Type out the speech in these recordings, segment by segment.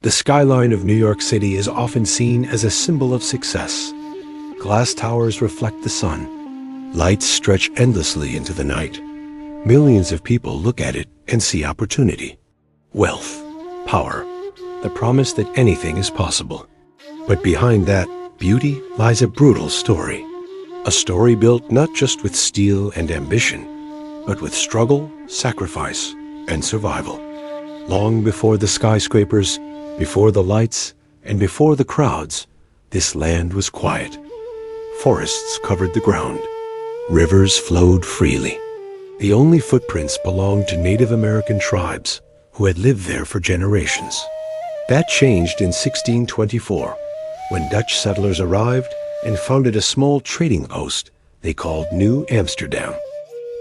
The skyline of New York City is often seen as a symbol of success. Glass towers reflect the sun. Lights stretch endlessly into the night. Millions of people look at it and see opportunity. Wealth, power, the promise that anything is possible. But behind that beauty lies a brutal story. A story built not just with steel and ambition, but with struggle, sacrifice, and survival. Long before the skyscrapers, before the lights, and before the crowds, this land was quiet. Forests covered the ground. Rivers flowed freely. The only footprints belonged to Native American tribes who had lived there for generations. That changed in 1624, when Dutch settlers arrived and founded a small trading post they called New Amsterdam.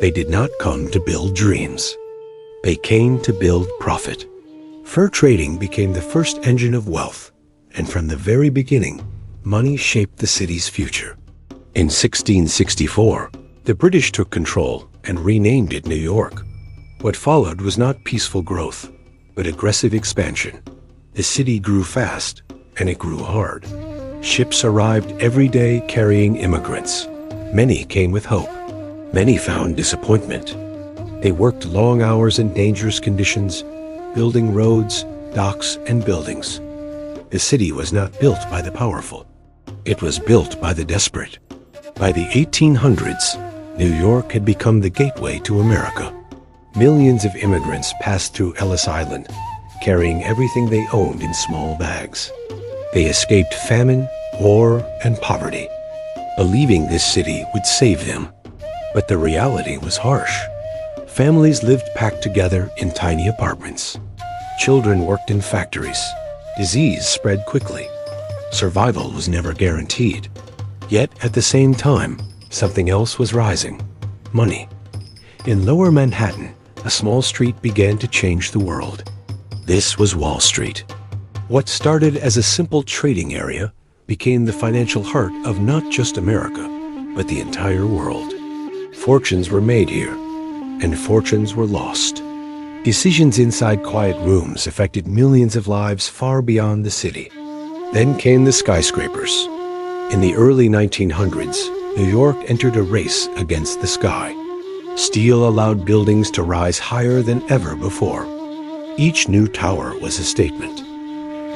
They did not come to build dreams. They came to build profit. Fur trading became the first engine of wealth, and from the very beginning, money shaped the city's future. In 1664, the British took control and renamed it New York. What followed was not peaceful growth, but aggressive expansion. The city grew fast, and it grew hard. Ships arrived every day carrying immigrants. Many came with hope. Many found disappointment. They worked long hours in dangerous conditions, building roads, docks, and buildings. The city was not built by the powerful. It was built by the desperate. By the 1800s, New York had become the gateway to America. Millions of immigrants passed through Ellis Island, carrying everything they owned in small bags. They escaped famine, war, and poverty, believing this city would save them. But the reality was harsh. Families lived packed together in tiny apartments. Children worked in factories. Disease spread quickly. Survival was never guaranteed. Yet, at the same time, something else was rising: money. In Lower Manhattan, a small street began to change the world. This was Wall Street. What started as a simple trading area became the financial heart of not just America, but the entire world. Fortunes were made here, and fortunes were lost. Decisions inside quiet rooms affected millions of lives far beyond the city. Then came the skyscrapers. In the early 1900s, New York entered a race against the sky. Steel allowed buildings to rise higher than ever before. Each new tower was a statement,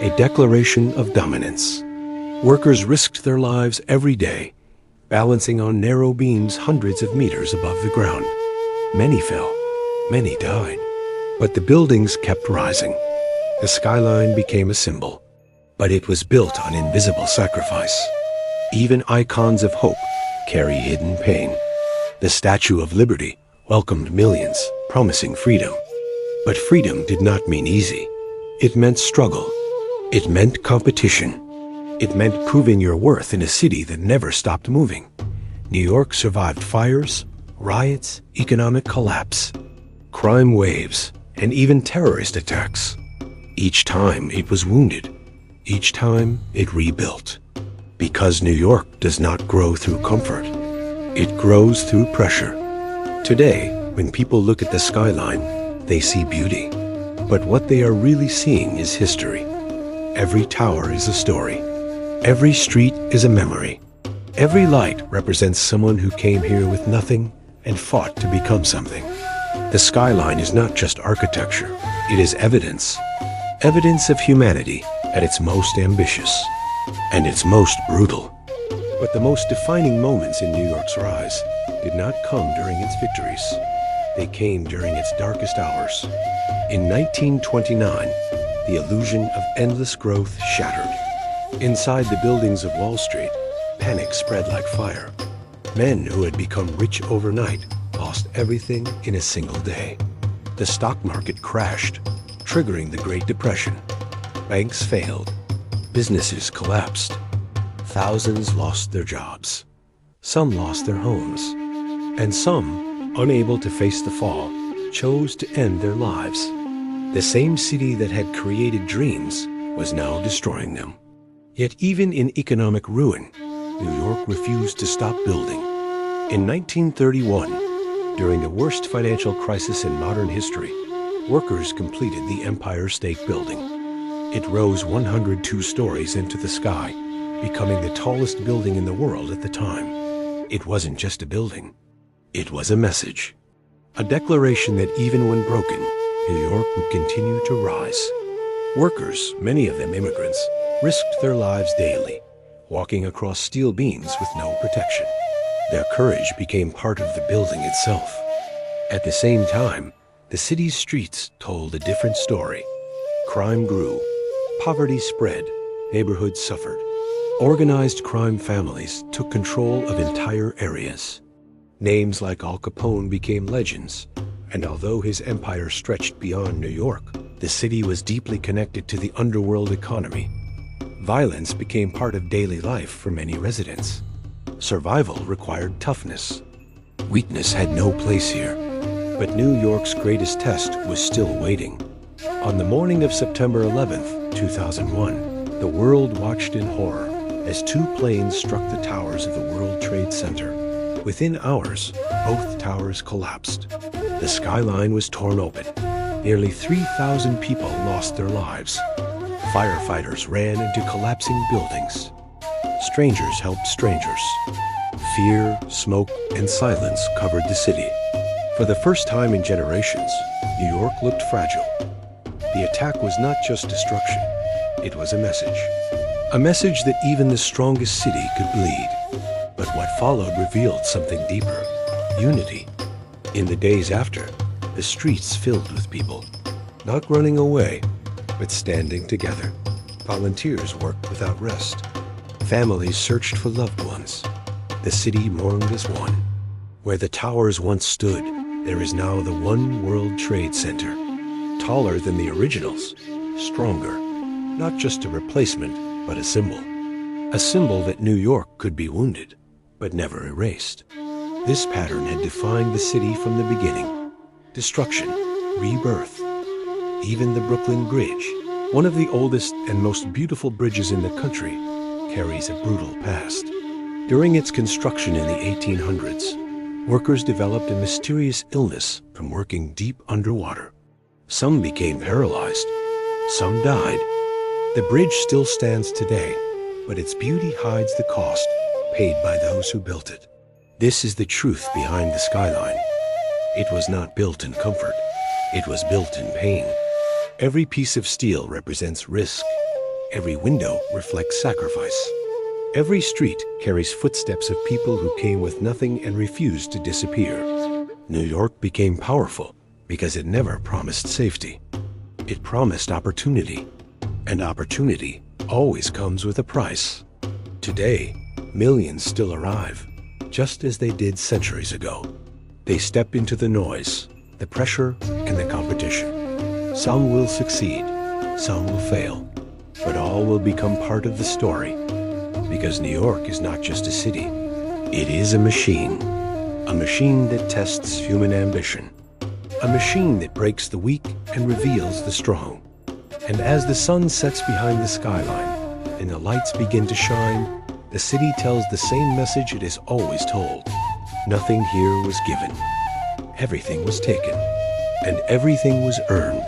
a declaration of dominance. Workers risked their lives every day, balancing on narrow beams hundreds of meters above the ground. Many fell, many died. But the buildings kept rising. The skyline became a symbol, but it was built on invisible sacrifice. Even icons of hope carry hidden pain. The Statue of Liberty welcomed millions, promising freedom. But freedom did not mean easy. It meant struggle. It meant competition. It meant proving your worth in a city that never stopped moving. New York survived fires, riots, economic collapse, crime waves, and even terrorist attacks. Each time it was wounded. Each time it rebuilt. Because New York does not grow through comfort. It grows through pressure. Today, when people look at the skyline, they see beauty. But what they are really seeing is history. Every tower is a story. Every street is a memory. Every light represents someone who came here with nothing and fought to become something. The skyline is not just architecture. It is evidence. Evidence of humanity at its most ambitious and its most brutal. But the most defining moments in New York's rise did not come during its victories. They came during its darkest hours. In 1929, the illusion of endless growth shattered. Inside the buildings of Wall Street, panic spread like fire. Men who had become rich overnight lost everything in a single day. The stock market crashed, triggering the Great Depression. Banks failed. Businesses collapsed. Thousands lost their jobs. Some lost their homes. And some, unable to face the fall, chose to end their lives. The same city that had created dreams was now destroying them. Yet even in economic ruin, New York refused to stop building. In 1931, during the worst financial crisis in modern history, workers completed the Empire State Building. It rose 102 stories into the sky, becoming the tallest building in the world at the time. It wasn't just a building. It was a message. A declaration that even when broken, New York would continue to rise. Workers, many of them immigrants, risked their lives daily, walking across steel beams with no protection. Their courage became part of the building itself. At the same time, the city's streets told a different story. Crime grew, poverty spread, neighborhoods suffered. Organized crime families took control of entire areas. Names like Al Capone became legends, and although his empire stretched beyond New York, the city was deeply connected to the underworld economy. Violence became part of daily life for many residents. Survival required toughness. Weakness had no place here. But New York's greatest test was still waiting. On the morning of September 11th, 2001, the world watched in horror as two planes struck the towers of the World Trade Center. Within hours, both towers collapsed. The skyline was torn open. Nearly 3,000 people lost their lives. Firefighters ran into collapsing buildings. Strangers helped strangers. Fear, smoke, and silence covered the city. For the first time in generations, New York looked fragile. The attack was not just destruction. It was a message. A message that even the strongest city could bleed. But what followed revealed something deeper: unity. In the days after, the streets filled with people, not running away, but standing together. Volunteers worked without rest. Families searched for loved ones. The city mourned as one. Where the towers once stood, there is now the One World Trade Center. Taller than the originals, stronger. Not just a replacement, but a symbol. A symbol that New York could be wounded, but never erased. This pattern had defined the city from the beginning. Destruction, rebirth. Even the Brooklyn Bridge, one of the oldest and most beautiful bridges in the country, carries a brutal past. During its construction in the 1800s, workers developed a mysterious illness from working deep underwater. Some became paralyzed. Some died. The bridge still stands today, but its beauty hides the cost paid by those who built it. This is the truth behind the skyline. It was not built in comfort. It was built in pain. Every piece of steel represents risk. Every window reflects sacrifice. Every street carries footsteps of people who came with nothing and refused to disappear. New York became powerful because it never promised safety. It promised opportunity. And opportunity always comes with a price. Today, millions still arrive, just as they did centuries ago. They step into the noise, the pressure, and the competition. Some will succeed, some will fail, but all will become part of the story. Because New York is not just a city, it is a machine that tests human ambition, a machine that breaks the weak and reveals the strong. And as the sun sets behind the skyline and the lights begin to shine, the city tells the same message it has always told. Nothing here was given. Everything was taken, and everything was earned.